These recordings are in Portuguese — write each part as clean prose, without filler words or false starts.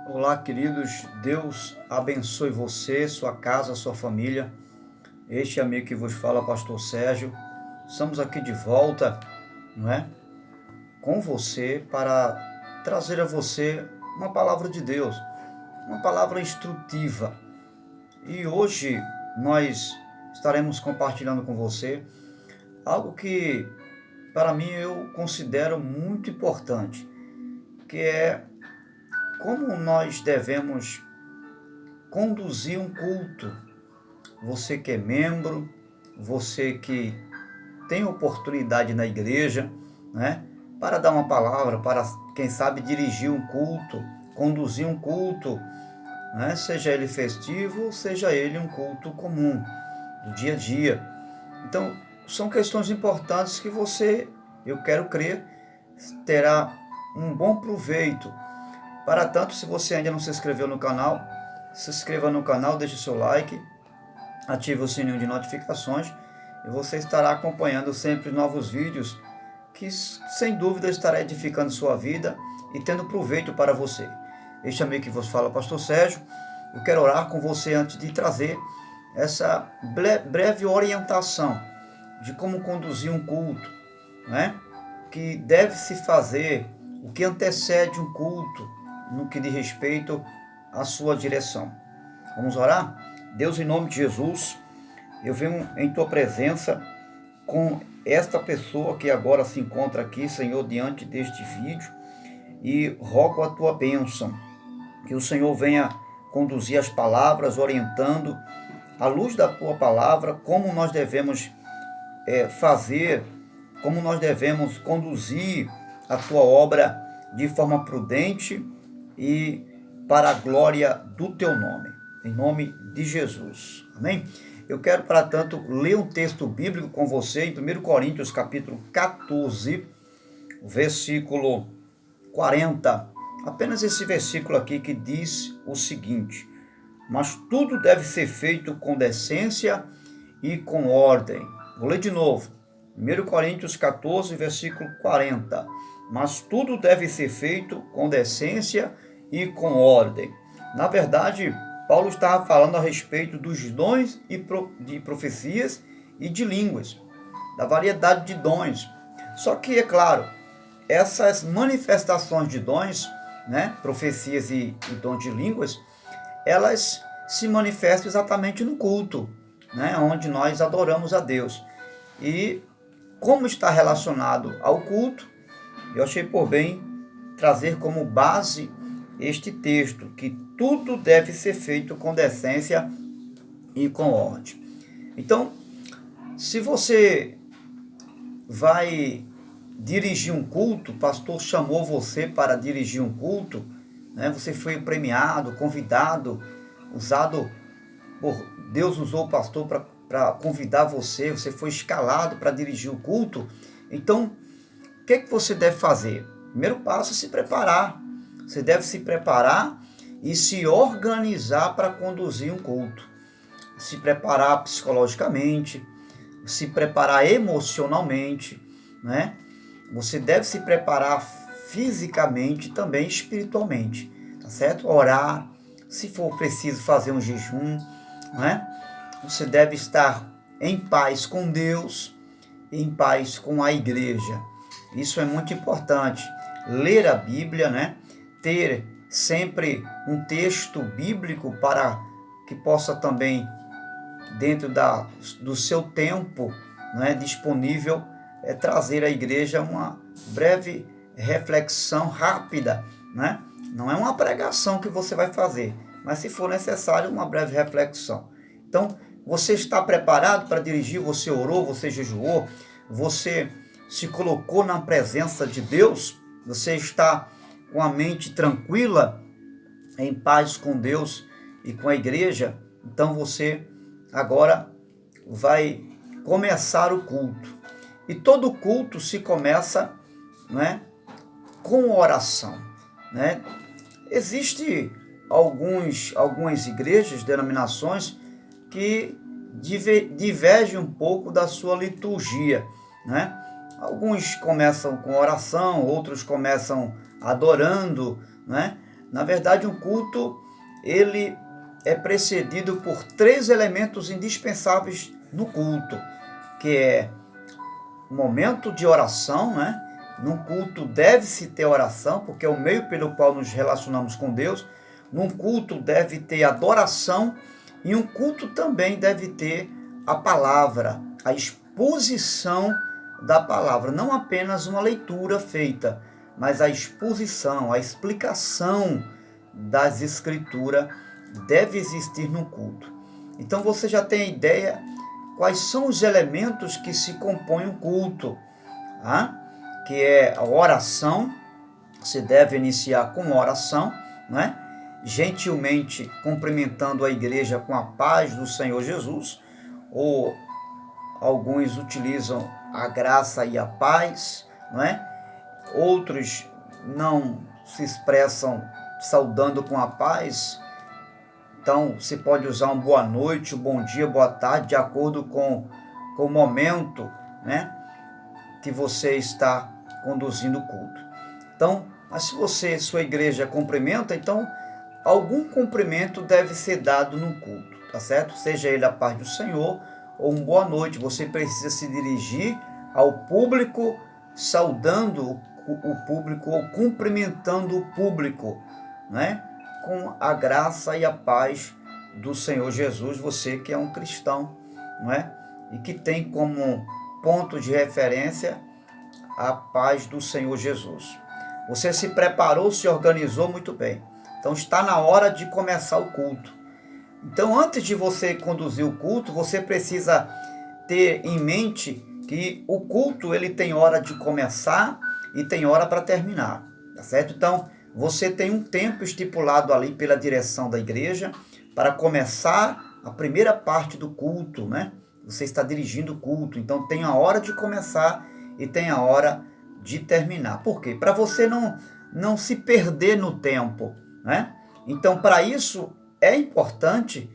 Olá, queridos. Deus abençoe você, sua casa, sua família. Este amigo que vos fala, Pastor Sérgio. Estamos aqui de volta, não é? Com você para trazer a você uma palavra de Deus, uma palavra instrutiva. E hoje nós estaremos compartilhando com você algo que para mim eu considero muito importante, que é como nós devemos conduzir um culto. Você que é membro, você que tem oportunidade na igreja, né, para dar uma palavra, para, quem sabe, dirigir um culto, conduzir um culto, né, seja ele festivo, seja ele um culto comum, do dia a dia. Então, são questões importantes que você, eu quero crer, terá um bom proveito. Para tanto, se você ainda não se inscreveu no canal, se inscreva no canal, deixe seu like, ative o sininho de notificações e você estará acompanhando sempre novos vídeos que sem dúvida estará edificando sua vida e tendo proveito para você. Este amigo que vos fala, Pastor Sérgio, eu quero orar com você antes de trazer essa breve orientação de como conduzir um culto, né? Que deve se fazer, o que antecede um culto, no que diz respeito à sua direção. Vamos orar? Deus, em nome de Jesus, eu venho em tua presença com esta pessoa que agora se encontra aqui, Senhor, diante deste vídeo, e rogo a tua bênção, que o Senhor venha conduzir as palavras, orientando, à luz da tua palavra, como nós devemos fazer, como nós devemos conduzir a tua obra de forma prudente e para a glória do teu nome, em nome de Jesus. Amém? Eu quero, para tanto, ler um texto bíblico com você em 1 Coríntios, capítulo 14, versículo 40. Apenas esse versículo aqui que diz o seguinte: mas tudo deve ser feito com decência e com ordem. Vou ler de novo. 1 Coríntios 14, versículo 40. Mas tudo deve ser feito com decência e com ordem. Na verdade, Paulo estava falando a respeito dos dons de profecias e de línguas, da variedade de dons. Só que, é claro, essas manifestações de dons, né, profecias e dons de línguas, elas se manifestam exatamente no culto, né, onde nós adoramos a Deus. E como está relacionado ao culto, eu achei por bem trazer como base este texto, que tudo deve ser feito com decência e com ordem. Então, se você vai dirigir um culto, o pastor chamou você para dirigir um culto, né? Você foi premiado, convidado, usado por Deus, usou o pastor para convidar você, você foi escalado para dirigir o culto. Então, o que você deve fazer? Primeiro passo é se preparar. Você deve se preparar e se organizar para conduzir um culto. Se preparar psicologicamente, se preparar emocionalmente, né? Você deve se preparar fisicamente, também espiritualmente, tá certo? Orar, se for preciso fazer um jejum, né? Você deve estar em paz com Deus, em paz com a igreja. Isso é muito importante. Ler a Bíblia, né? Ter sempre um texto bíblico para que possa também, dentro do seu tempo, né, disponível, trazer à igreja uma breve reflexão rápida, né? Não é uma pregação que você vai fazer, mas se for necessário, uma breve reflexão. Então, você está preparado para dirigir? Você orou, você jejuou, você se colocou na presença de Deus? Você está com a mente tranquila, em paz com Deus e com a igreja? Então você agora vai começar o culto. E todo culto se começa, né, com oração, né? Existe algumas igrejas, denominações, que divergem um pouco da sua liturgia, né? Alguns começam com oração, outros começam adorando, né? Na verdade, um culto, ele é precedido por 3 elementos indispensáveis no culto, que é o momento de oração, né? Num culto deve-se ter oração, porque é o meio pelo qual nos relacionamos com Deus. Num culto deve ter adoração, e um culto também deve ter a palavra, a exposição da palavra, não apenas uma leitura feita, mas a exposição, a explicação das escrituras deve existir no culto. Então você já tem a ideia quais são os elementos que se compõem o culto, tá? Que é a oração. Se deve iniciar com oração, né? Gentilmente cumprimentando a igreja com a paz do Senhor Jesus, ou alguns utilizam a graça e a paz, não é? Outros não se expressam saudando com a paz. Então, se pode usar um boa noite, um bom dia, boa tarde, de acordo com o momento, né, que você está conduzindo o culto. Então, mas se sua igreja cumprimenta, então algum cumprimento deve ser dado no culto, tá certo? Seja ele a paz do Senhor ou um boa noite. Você precisa se dirigir ao público, saudando o público ou cumprimentando o público, né? Com a graça e a paz do Senhor Jesus, você que é um cristão, não é? E que tem como ponto de referência a paz do Senhor Jesus. Você se preparou, se organizou muito bem. Então está na hora de começar o culto. Então, antes de você conduzir o culto, você precisa ter em mente que o culto ele tem hora de começar e tem hora para terminar, tá certo? Então, você tem um tempo estipulado ali pela direção da igreja para começar a primeira parte do culto, né? Você está dirigindo o culto, então tem a hora de começar e tem a hora de terminar. Por quê? Para você não se perder no tempo, né? Então, para isso, é importante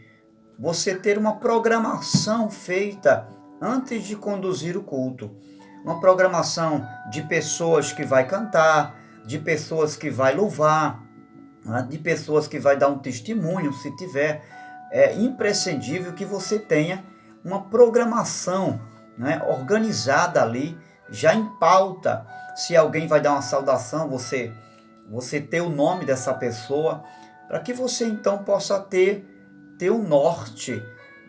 você ter uma programação feita antes de conduzir o culto. Uma programação de pessoas que vai cantar, de pessoas que vai louvar, né? De pessoas que vai dar um testemunho, se tiver. É imprescindível que você tenha uma programação, né, organizada ali, já em pauta. Se alguém vai dar uma saudação, você ter o nome dessa pessoa, para que você então possa ter o norte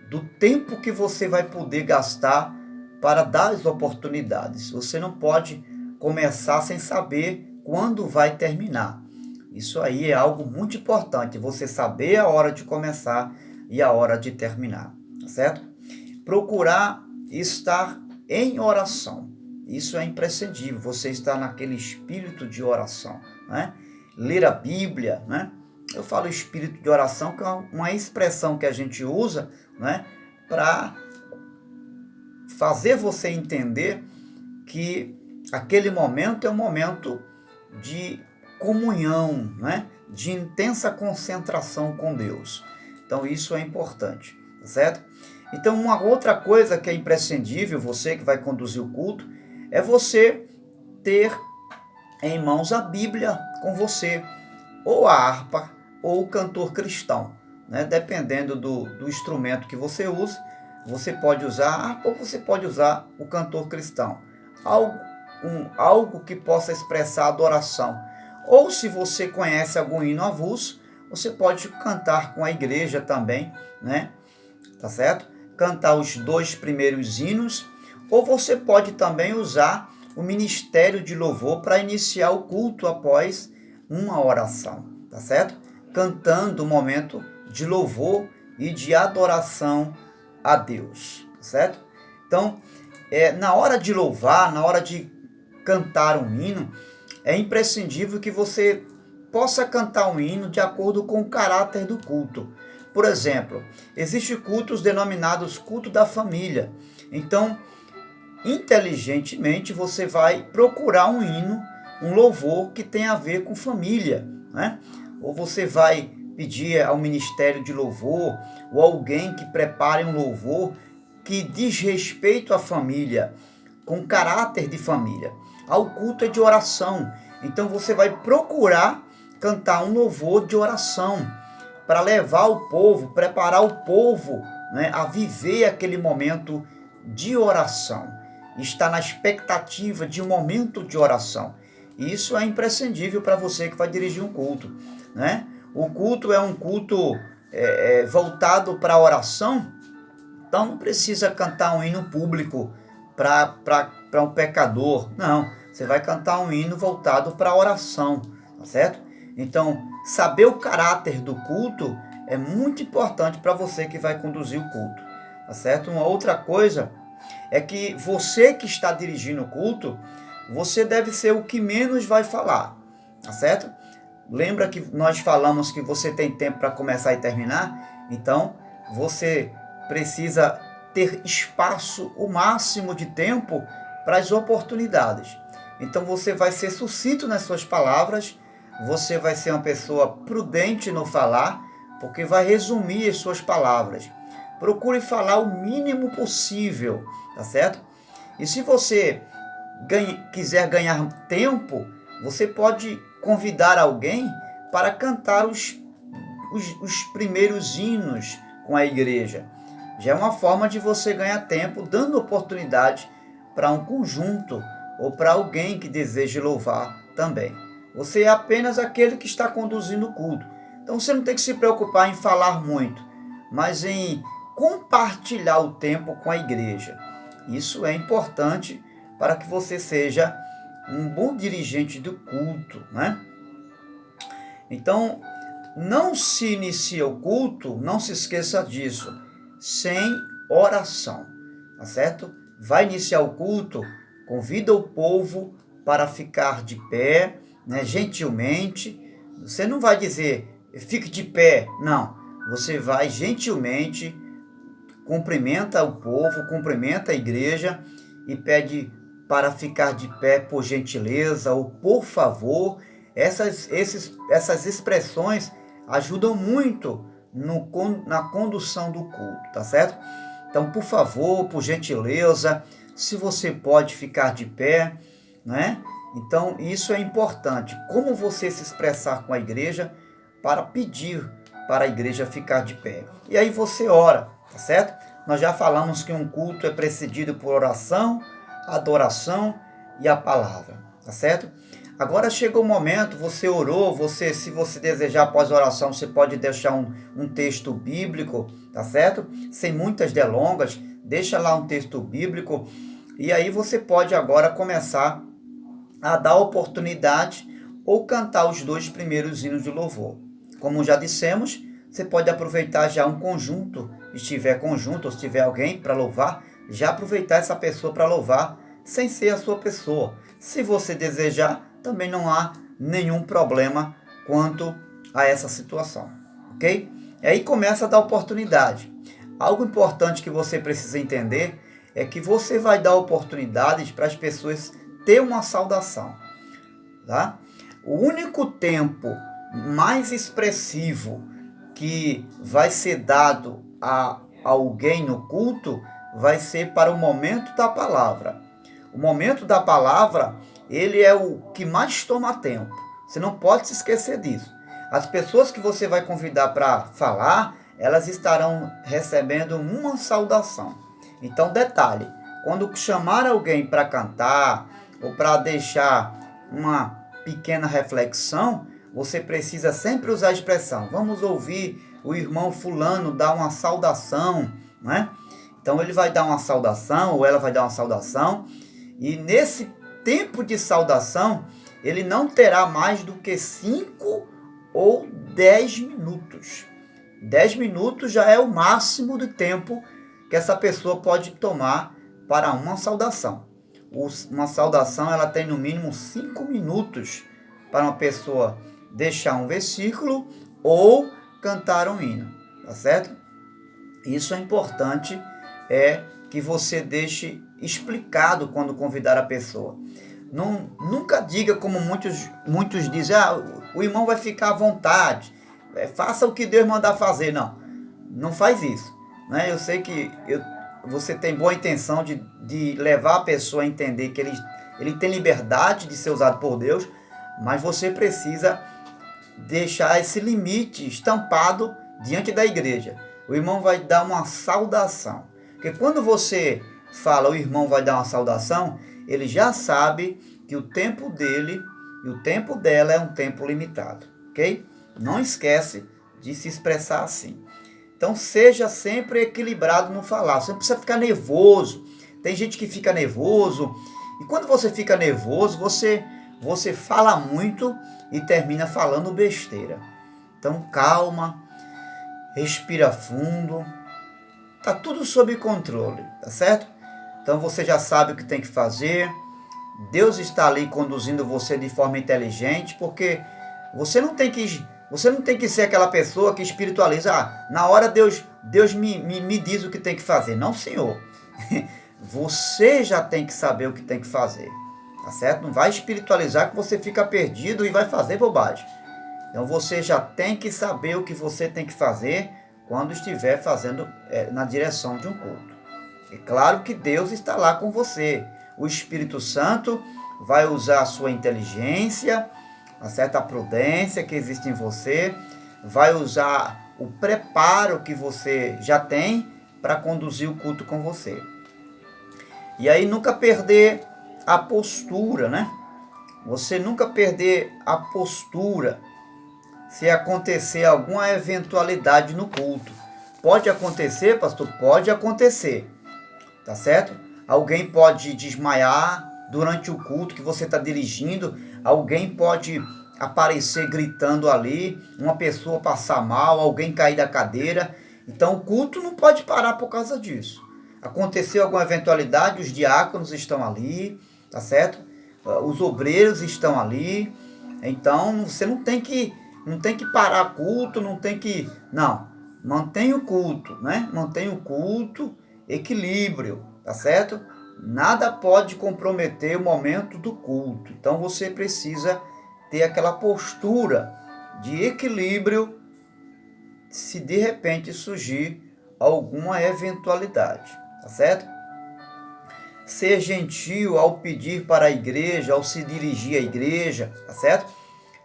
do tempo que você vai poder gastar para dar as oportunidades. Você não pode começar sem saber quando vai terminar. Isso aí é algo muito importante, você saber a hora de começar e a hora de terminar, tá certo? Procurar estar em oração. Isso é imprescindível, você estar naquele espírito de oração, né? Ler a Bíblia, né? Eu falo espírito de oração, que é uma expressão que a gente usa, né, para fazer você entender que aquele momento é um momento de comunhão, né, de intensa concentração com Deus. Então isso é importante, tá certo? Então uma outra coisa que é imprescindível, você que vai conduzir o culto, é você ter em mãos a Bíblia com você, ou a harpa, ou o cantor cristão, né? Dependendo do instrumento que você use, você pode usar a harpa ou você pode usar o cantor cristão. Algo que possa expressar adoração. Ou se você conhece algum hino avulso, você pode cantar com a igreja também, né? Tá certo? Cantar os 2 primeiros hinos, ou você pode também usar o ministério de louvor para iniciar o culto após uma oração, tá certo? Cantando um momento de louvor e de adoração a Deus, tá certo? Então, na hora de louvar, na hora de cantar um hino, é imprescindível que você possa cantar um hino de acordo com o caráter do culto. Por exemplo, existem cultos denominados culto da família. Então, inteligentemente, você vai procurar um hino, um louvor que tem a ver com família, né? Ou você vai pedir ao ministério de louvor, ou alguém que prepare um louvor que diz respeito à família, com caráter de família. O culto é de oração, então você vai procurar cantar um louvor de oração, para levar o povo, preparar o povo, né, a viver aquele momento de oração. Está na expectativa de um momento de oração. E isso é imprescindível para você que vai dirigir um culto, né? O culto é um culto voltado para a oração, então não precisa cantar um hino público para um pecador, não. Você vai cantar um hino voltado para a oração, tá certo? Então, saber o caráter do culto é muito importante para você que vai conduzir o culto, tá certo? Uma outra coisa é que você que está dirigindo o culto, você deve ser o que menos vai falar, tá certo? Lembra que nós falamos que você tem tempo para começar e terminar? Então, você precisa ter espaço, o máximo de tempo para as oportunidades. Então, você vai ser sucinto nas suas palavras, você vai ser uma pessoa prudente no falar, porque vai resumir as suas palavras. Procure falar o mínimo possível, tá certo? E se você quiser ganhar tempo, você pode convidar alguém para cantar os primeiros hinos com a igreja. Já é uma forma de você ganhar tempo, dando oportunidade para um conjunto ou para alguém que deseje louvar também. Você é apenas aquele que está conduzindo o culto. Então você não tem que se preocupar em falar muito, mas em compartilhar o tempo com a igreja. Isso é importante para que você seja um bom dirigente do culto, né? Então, não se inicia o culto, não se esqueça disso, sem oração, tá certo? Vai iniciar o culto, convida o povo para ficar de pé, né, gentilmente. Você não vai dizer, fique de pé, não. Você vai gentilmente, cumprimenta o povo, cumprimenta a igreja e pede para ficar de pé por gentileza ou por favor. Essas expressões ajudam muito na condução do culto, tá certo? Então, por favor, por gentileza, se você pode ficar de pé, né? Então, isso é importante. Como você se expressar com a igreja para pedir para a igreja ficar de pé. E aí você ora, tá certo? Nós já falamos que um culto é precedido por oração, adoração e a palavra, tá certo? Agora chegou o momento, você orou, se você desejar após a oração, você pode deixar um texto bíblico, tá certo? Sem muitas delongas, deixa lá um texto bíblico e aí você pode agora começar a dar oportunidade ou cantar os 2 primeiros hinos de louvor. Como já dissemos, você pode aproveitar já um conjunto, se tiver conjunto ou se tiver alguém para louvar, já aproveitar essa pessoa para louvar, sem ser a sua pessoa. Se você desejar, também não há nenhum problema quanto a essa situação, ok? E aí começa a dar oportunidade. Algo importante que você precisa entender é que você vai dar oportunidades para as pessoas ter uma saudação, tá? O único tempo mais expressivo que vai ser dado a alguém no culto vai ser para o momento da palavra. O momento da palavra, ele é o que mais toma tempo. Você não pode se esquecer disso. As pessoas que você vai convidar para falar, elas estarão recebendo uma saudação. Então, detalhe, quando chamar alguém para cantar ou para deixar uma pequena reflexão, você precisa sempre usar a expressão, vamos ouvir o irmão fulano dar uma saudação, né? Então ele vai dar uma saudação, ou ela vai dar uma saudação, e nesse tempo de saudação, ele não terá mais do que 5 ou 10 minutos. 10 minutos já é o máximo do tempo que essa pessoa pode tomar para uma saudação. Uma saudação, ela tem no mínimo 5 minutos para uma pessoa deixar um versículo ou cantar um hino, tá certo? Isso é importante, que você deixe explicado quando convidar a pessoa. Nunca diga como muitos dizem, o irmão vai ficar à vontade, faça o que Deus mandar fazer. Não faz isso, né? Eu sei que você tem boa intenção de levar a pessoa a entender que ele tem liberdade de ser usado por Deus, mas você precisa deixar esse limite estampado diante da igreja. O irmão vai dar uma saudação. Porque quando você fala o irmão vai dar uma saudação, ele já sabe que o tempo dele e o tempo dela é um tempo limitado, ok? Não esquece de se expressar assim. Então seja sempre equilibrado no falar, você não precisa ficar nervoso. Tem gente que fica nervoso, e quando você fica nervoso, você fala muito e termina falando besteira. Então calma, respira fundo, tá tudo sob controle, tá certo? Então você já sabe o que tem que fazer. Deus está ali conduzindo você de forma inteligente, porque você não tem que ser aquela pessoa que espiritualiza. Na hora Deus me diz o que tem que fazer. Não, senhor. Você já tem que saber o que tem que fazer. Tá certo? Não vai espiritualizar que você fica perdido e vai fazer bobagem. Então você já tem que saber o que você tem que fazer quando estiver fazendo na direção de um culto. É claro que Deus está lá com você. O Espírito Santo vai usar a sua inteligência, a certa prudência que existe em você, vai usar o preparo que você já tem para conduzir o culto com você. E aí nunca perder a postura, né? Você nunca perder a postura se acontecer alguma eventualidade no culto. Pode acontecer, pastor? Pode acontecer, tá certo? Alguém pode desmaiar durante o culto que você está dirigindo, alguém pode aparecer gritando ali, uma pessoa passar mal, alguém cair da cadeira. Então o culto não pode parar por causa disso. Aconteceu alguma eventualidade, os diáconos estão ali, tá certo? Os obreiros estão ali. Então você não tem que parar culto, não, mantenha o culto, né? Mantenha o culto, equilíbrio, tá certo? Nada pode comprometer o momento do culto. Então você precisa ter aquela postura de equilíbrio se de repente surgir alguma eventualidade, tá certo? Ser gentil ao pedir para a igreja, ao se dirigir à igreja, tá certo?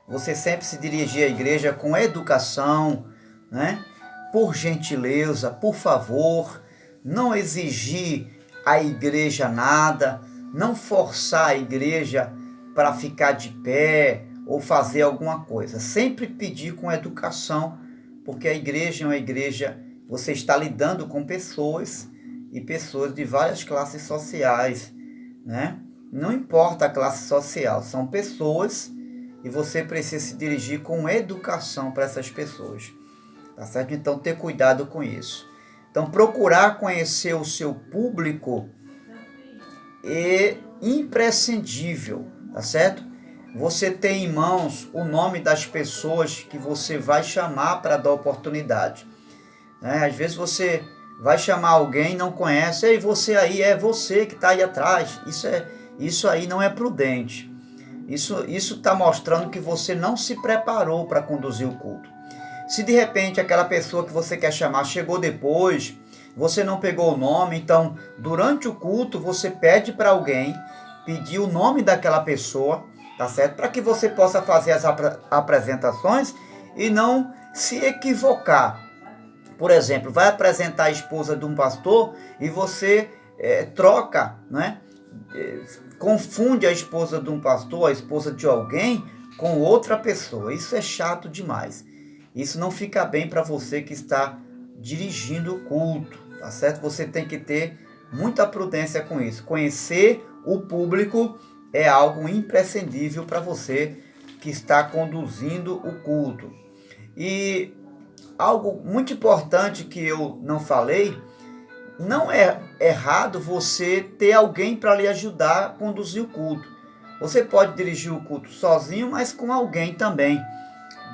Você sempre se dirigir à igreja com educação, né? Por gentileza, por favor, não exigir à igreja nada, não forçar a igreja para ficar de pé ou fazer alguma coisa. Sempre pedir com educação, porque a igreja é uma igreja, você está lidando com pessoas e pessoas de várias classes sociais, né? Não importa a classe social, são pessoas e você precisa se dirigir com educação para essas pessoas, tá certo? Então, ter cuidado com isso. Então, procurar conhecer o seu público é imprescindível, tá certo? Você tem em mãos o nome das pessoas que você vai chamar para dar oportunidade, né? Às vezes você vai chamar alguém, não conhece, ei, você aí, é você que está aí atrás. Isso aí não é prudente. Isso está mostrando que você não se preparou para conduzir o culto. Se de repente aquela pessoa que você quer chamar chegou depois, você não pegou o nome, então durante o culto você pede para alguém pedir o nome daquela pessoa, tá certo? Para que você possa fazer as apresentações e não se equivocar. Por exemplo, vai apresentar a esposa de um pastor e você troca, né? Confunde a esposa de um pastor, a esposa de alguém, com outra pessoa. Isso é chato demais. Isso não fica bem para você que está dirigindo o culto, tá certo? Você tem que ter muita prudência com isso. Conhecer o público é algo imprescindível para você que está conduzindo o culto. E algo muito importante que eu não falei, não é errado você ter alguém para lhe ajudar a conduzir o culto. Você pode dirigir o culto sozinho, mas com alguém também.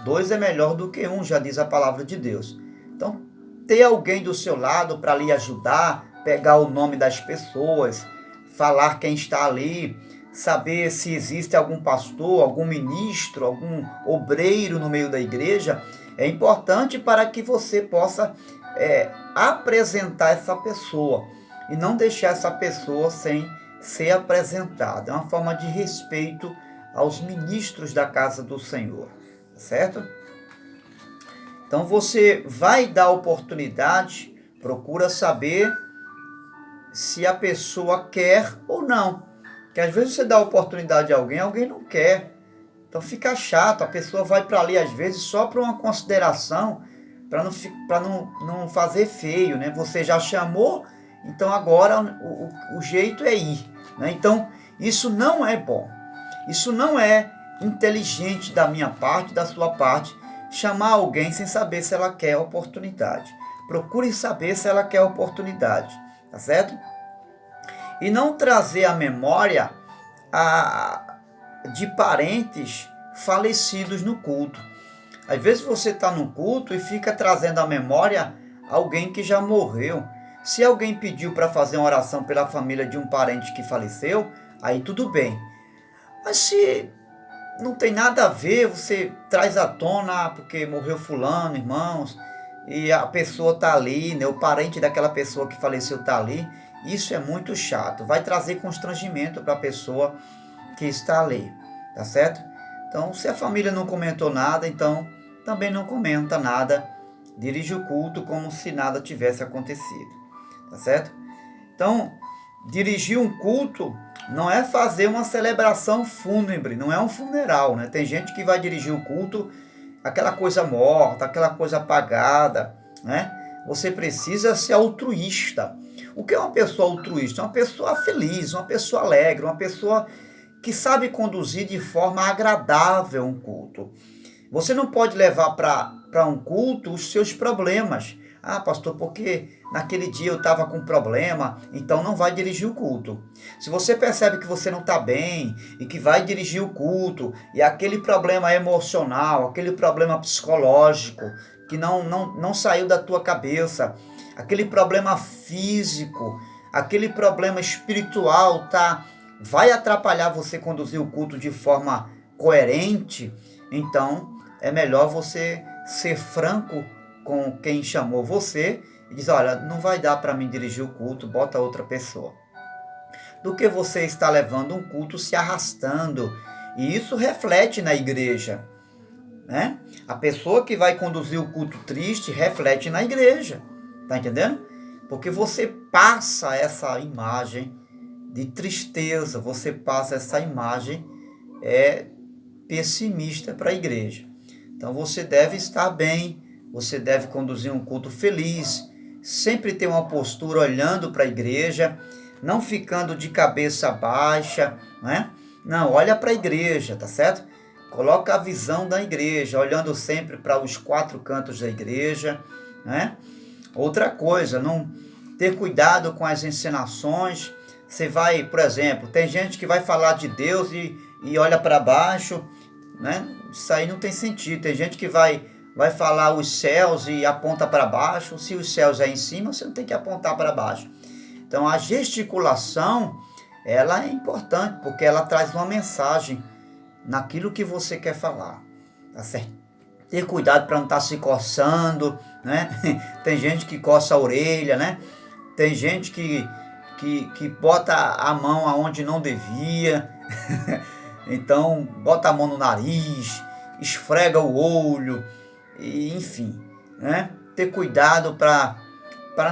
2 é melhor do que 1, já diz a palavra de Deus. Então, ter alguém do seu lado para lhe ajudar, pegar o nome das pessoas, falar quem está ali, saber se existe algum pastor, algum ministro, algum obreiro no meio da igreja, é importante para que você possa apresentar essa pessoa e não deixar essa pessoa sem ser apresentada. É uma forma de respeito aos ministros da casa do Senhor, certo? Então você vai dar oportunidade, procura saber se a pessoa quer ou não. Porque às vezes você dá oportunidade a alguém, alguém não quer. Então fica chato, a pessoa vai para ali às vezes só para uma consideração, para não fazer feio, né? Você já chamou, então agora o jeito é ir, né? Então isso não é bom, isso não é inteligente da minha parte, da sua parte, chamar alguém sem saber se ela quer a oportunidade. Procure saber se ela quer a oportunidade, tá certo? E não trazer à memória de parentes falecidos no culto. Às vezes você está no culto e fica trazendo à memória alguém que já morreu. Se alguém pediu para fazer uma oração pela família de um parente que faleceu, aí tudo bem. Mas se não tem nada a ver, você traz à tona, porque morreu fulano, irmãos, e a pessoa está ali, né, o parente daquela pessoa que faleceu está ali, isso é muito chato. Vai trazer constrangimento para a pessoa que está ali, tá certo? Então, se a família não comentou nada, então também não comenta nada. Dirige o culto como se nada tivesse acontecido, tá certo? Então, dirigir um culto não é fazer uma celebração fúnebre, não é um funeral, né? Tem gente que vai dirigir o culto, aquela coisa morta, aquela coisa apagada, né? Você precisa ser altruísta. O que é uma pessoa altruísta? Uma pessoa feliz, uma pessoa alegre, uma pessoa que sabe conduzir de forma agradável um culto. Você não pode levar para um culto os seus problemas. Ah, pastor, porque naquele dia eu estava com problema, então não vai dirigir o culto. Se você percebe que você não está bem e que vai dirigir o culto, e aquele problema emocional, aquele problema psicológico, que não saiu da tua cabeça, aquele problema físico, aquele problema espiritual, vai atrapalhar você conduzir o culto de forma coerente, então é melhor você ser franco com quem chamou você e diz, olha, não vai dar para mim dirigir o culto, bota outra pessoa. Do que você está levando um culto se arrastando. E isso reflete na igreja, né? A pessoa que vai conduzir o culto triste reflete na igreja, tá entendendo? Porque você passa essa imagem de tristeza, você passa essa imagem pessimista para a igreja. Então você deve estar bem, você deve conduzir um culto feliz, sempre ter uma postura olhando para a igreja, não ficando de cabeça baixa, né? Não, olha para a igreja, tá certo? Coloca a visão da igreja, olhando sempre para os quatro cantos da igreja, né? Outra coisa, não ter cuidado com as encenações. Você vai, por exemplo, tem gente que vai falar de Deus e olha para baixo, né? Isso aí não tem sentido. Tem gente que vai falar os céus e aponta para baixo. Se os céus é em cima, você não tem que apontar para baixo. Então a gesticulação, ela é importante, porque ela traz uma mensagem naquilo que você quer falar, tá certo? Ter cuidado para não estar se coçando, né? Tem gente que coça a orelha, né? Tem gente que bota a mão aonde não devia. Então, bota a mão no nariz, esfrega o olho, e, enfim, né? Ter cuidado para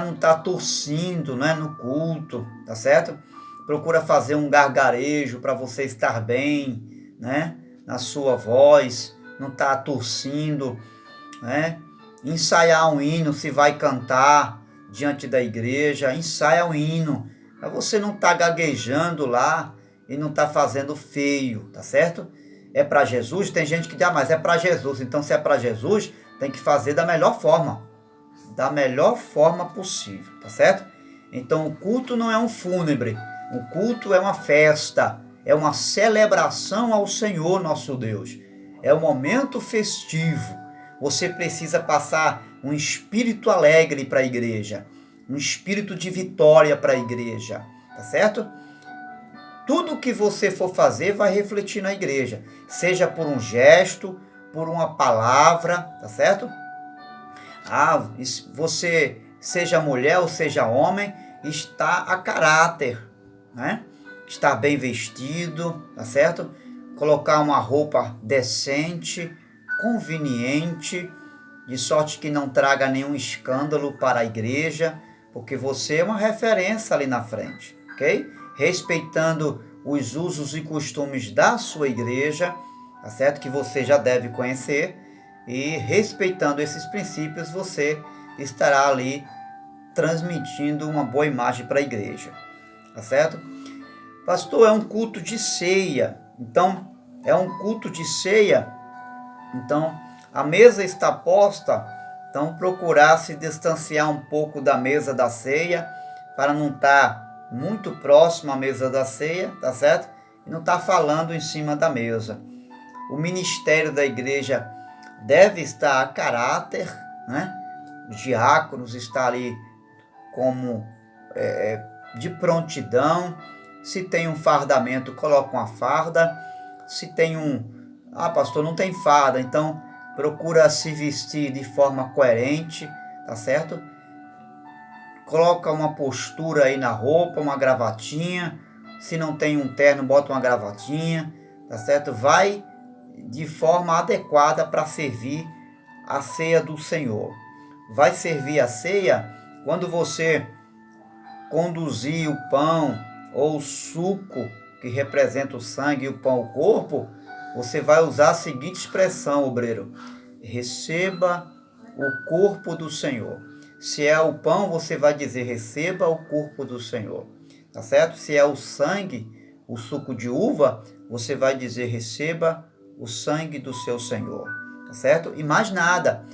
não estar tossindo, né, no culto, tá certo? Procura fazer um gargarejo para você estar bem, né, na sua voz, não estar tossindo, né? Ensaiar um hino, se vai cantar diante da igreja, ensaia um hino, para você não estar gaguejando lá e não estar fazendo feio, tá certo? É para Jesus? Tem gente que diz, mas é para Jesus, então se é para Jesus, tem que fazer da melhor forma possível, tá certo? Então o culto não é um fúnebre, o culto é uma festa, é uma celebração ao Senhor nosso Deus, é um momento festivo. Você precisa passar um espírito alegre para a igreja, um espírito de vitória para a igreja, tá certo? Tudo que você for fazer vai refletir na igreja, seja por um gesto, por uma palavra, tá certo? Você, seja mulher ou seja homem, está a caráter, né? Estar bem vestido, tá certo? Colocar uma roupa decente, conveniente, de sorte que não traga nenhum escândalo para a igreja, porque você é uma referência ali na frente, ok? Respeitando os usos e costumes da sua igreja, tá certo? Que você já deve conhecer, e respeitando esses princípios, você estará ali transmitindo uma boa imagem para a igreja, tá certo? Pastor, é um culto de ceia, então, então a mesa está posta, então procurar se distanciar um pouco da mesa da ceia, para não estar muito próximo à mesa da ceia, tá certo? E não estar falando em cima da mesa. O ministério da igreja deve estar a caráter, né? Os diáconos estão ali como de prontidão. Se tem um fardamento, coloca uma farda. Se tem pastor, não tem farda, então procura se vestir de forma coerente, tá certo? Coloca uma postura aí na roupa, uma gravatinha. Se não tem um terno, bota uma gravatinha, tá certo? Vai de forma adequada para servir a ceia do Senhor. Vai servir a ceia quando você conduzir o pão ou o suco, que representa o sangue, e o pão, o corpo, você vai usar a seguinte expressão, obreiro: receba o corpo do Senhor. Se é o pão, você vai dizer: receba o corpo do Senhor, tá certo? Se é o sangue, o suco de uva, você vai dizer: receba o sangue do seu Senhor, tá certo? E mais nada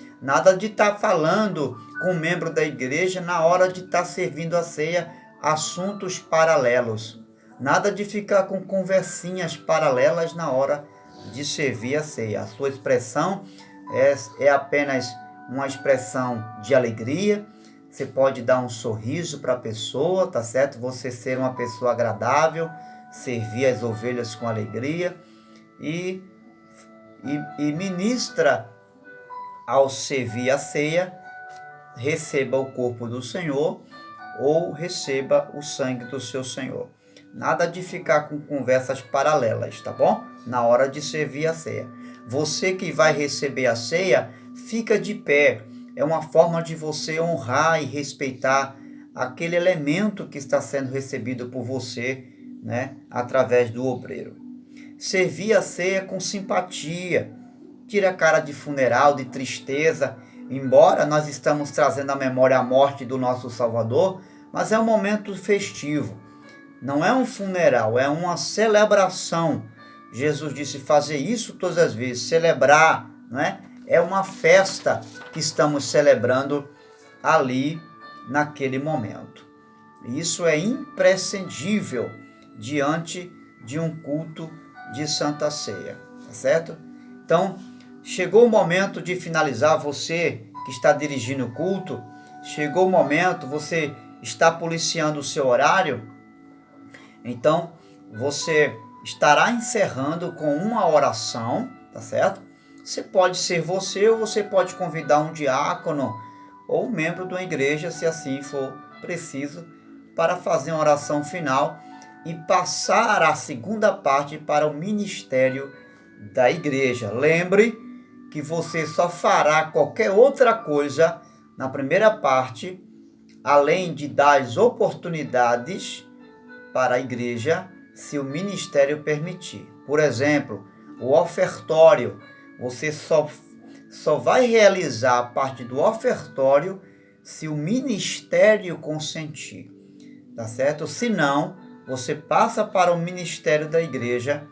de estar falando com um membro da igreja na hora de estar servindo a ceia, assuntos paralelos. Nada de ficar com conversinhas paralelas na hora de servir a ceia. A sua expressão é apenas uma expressão de alegria. Você pode dar um sorriso para a pessoa, tá certo? Você ser uma pessoa agradável, servir as ovelhas com alegria e ministra ao servir a ceia, receba o corpo do Senhor ou receba o sangue do seu Senhor. Nada de ficar com conversas paralelas, tá bom? Na hora de servir a ceia. Você que vai receber a ceia, fica de pé. É uma forma de você honrar e respeitar aquele elemento que está sendo recebido por você, né? Através do obreiro. Servir a ceia com simpatia. Tira a cara de funeral, de tristeza. Embora nós estamos trazendo à memória a morte do nosso Salvador, mas é um momento festivo. Não é um funeral, é uma celebração. Jesus disse fazer isso todas as vezes, celebrar, não é? É uma festa que estamos celebrando ali naquele momento. Isso é imprescindível diante de um culto de Santa Ceia, tá certo? Então, chegou o momento de finalizar. Você que está dirigindo o culto, chegou o momento, você está policiando o seu horário, então você estará encerrando com uma oração, tá certo? Você pode ser você ou você pode convidar um diácono ou um membro de uma igreja, se assim for preciso, para fazer uma oração final e passar a segunda parte para o ministério da igreja. Lembre que você só fará qualquer outra coisa na primeira parte, além de dar as oportunidades para a igreja, se o ministério permitir. Por exemplo, o ofertório. Você só vai realizar a parte do ofertório se o ministério consentir, tá certo? Se não, você passa para o ministério da igreja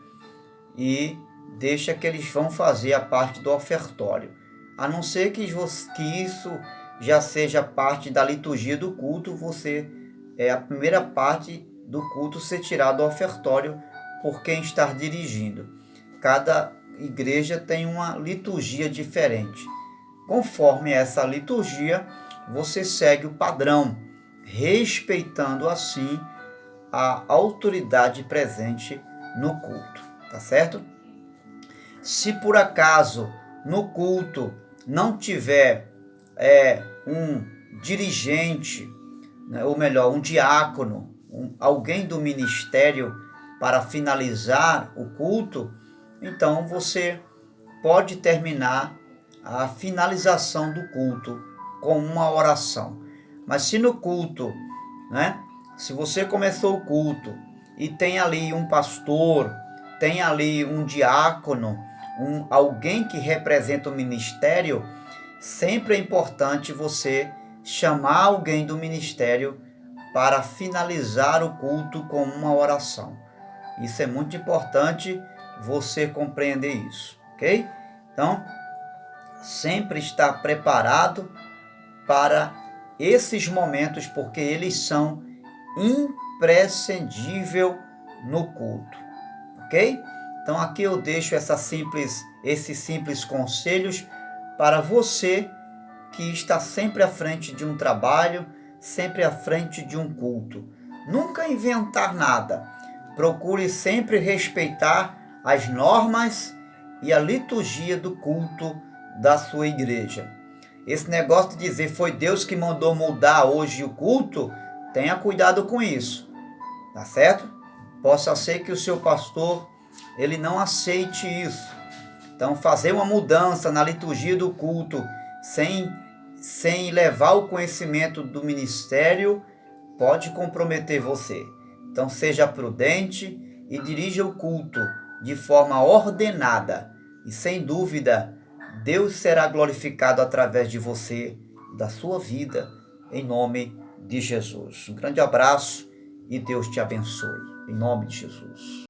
e deixa que eles vão fazer a parte do ofertório. A não ser que isso já seja parte da liturgia do culto, a primeira parte do culto ser tirado do ofertório por quem está dirigindo. Cada igreja tem uma liturgia diferente. Conforme essa liturgia, você segue o padrão, respeitando assim a autoridade presente no culto, tá certo? Se por acaso no culto não tiver um dirigente, né, ou melhor, um diácono, alguém do ministério para finalizar o culto, então você pode terminar a finalização do culto com uma oração. Mas se no culto, né, se você começou o culto e tem ali um pastor, tem ali um diácono, alguém que representa o ministério, sempre é importante você chamar alguém do ministério para finalizar o culto com uma oração. Isso é muito importante você compreender isso, ok? Então, sempre estar preparado para esses momentos, porque eles são imprescindíveis no culto, ok? Então aqui eu deixo esses simples conselhos para você que está sempre à frente de um trabalho, sempre à frente de um culto. Nunca inventar nada. Procure sempre respeitar as normas e a liturgia do culto da sua igreja. Esse negócio de dizer foi Deus que mandou mudar hoje o culto, tenha cuidado com isso, tá certo? Possa ser que o seu pastor ele não aceite isso. Então fazer uma mudança na liturgia do culto sem levar o conhecimento do ministério pode comprometer você. Então seja prudente e dirija o culto de forma ordenada e sem dúvida Deus será glorificado através de você, da sua vida, em nome de Jesus. Um grande abraço e Deus te abençoe, em nome de Jesus.